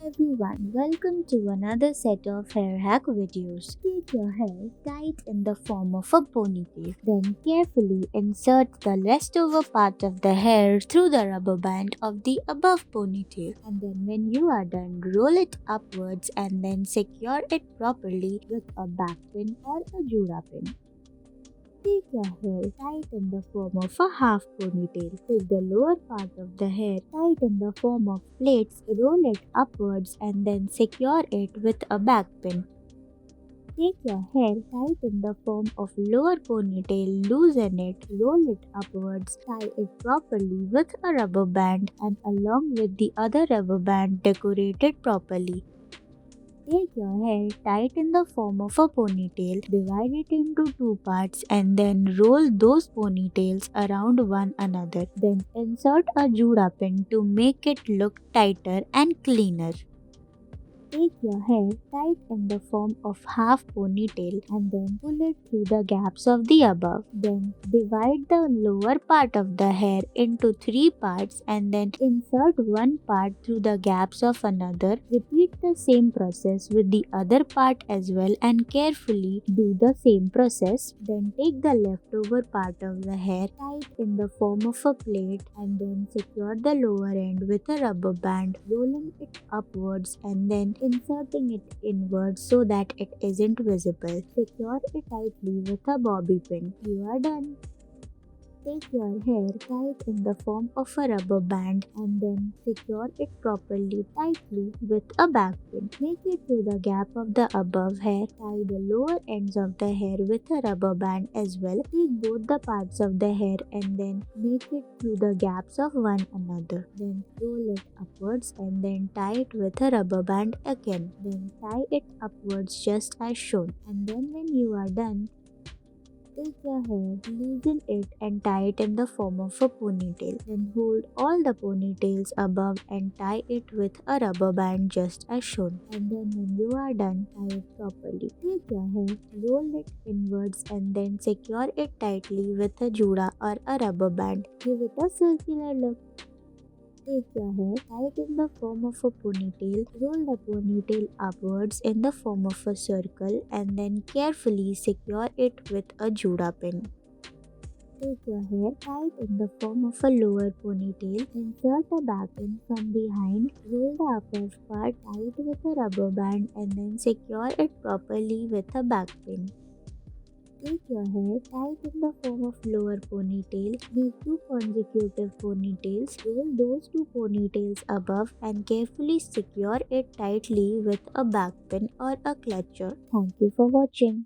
Everyone, welcome to another set of hair hack videos. Take your hair tight in the form of a ponytail. Then carefully insert the leftover part of the hair through the rubber band of the above ponytail. And then when you are done, roll it upwards and then secure it properly with a back pin or a jura pin. Take your hair tight in the form of a half ponytail. Take the lower part of the hair tight in the form of plaits, roll it upwards and then secure it with a back pin. Take your hair tight in the form of lower ponytail, loosen it, roll it upwards, tie it properly with a rubber band and along with the other rubber band decorate it properly. Take your hair tight in the form of a ponytail, divide it into two parts and then roll those ponytails around one another. Then insert a jura pin to make it look tighter and cleaner. Take your hair tight in the form of half ponytail and then pull it through the gaps of the above. Then divide the lower part of the hair into three parts and then insert one part through the gaps of another. Repeat the same process with the other part as well and carefully do the same process. Then take the leftover part of the hair tight in the form of a plait and then secure the lower end with a rubber band, rolling it upwards and then inserting it inwards so that it isn't visible. Secure it tightly with a bobby pin. You are done. Take your hair tight in the form of a rubber band and then secure it properly tightly with a back pin. Make it through the gap of the above hair. Tie the lower ends of the hair with a rubber band as well. Take both the parts of the hair and then make it through the gaps of one another. Then roll it upwards and then tie it with a rubber band again. Then tie it upwards just as shown. And then when you are done, take your hair, loosen it and tie it in the form of a ponytail. Then hold all the ponytails above and tie it with a rubber band just as shown. And then when you are done, tie it properly. Take your hair, roll it inwards and then secure it tightly with a jura or a rubber band. Give it a circular look. Take your hair tight in the form of a ponytail, roll the ponytail upwards in the form of a circle and then carefully secure it with a jura pin. Take your hair tight in the form of a lower ponytail, insert a back pin from behind, roll the upper part tight with a rubber band and then secure it properly with a back pin. Take your hair tight in the form of lower ponytail, make two consecutive ponytails, roll those two ponytails above and carefully secure it tightly with a back pin or a clutcher. Thank you for watching.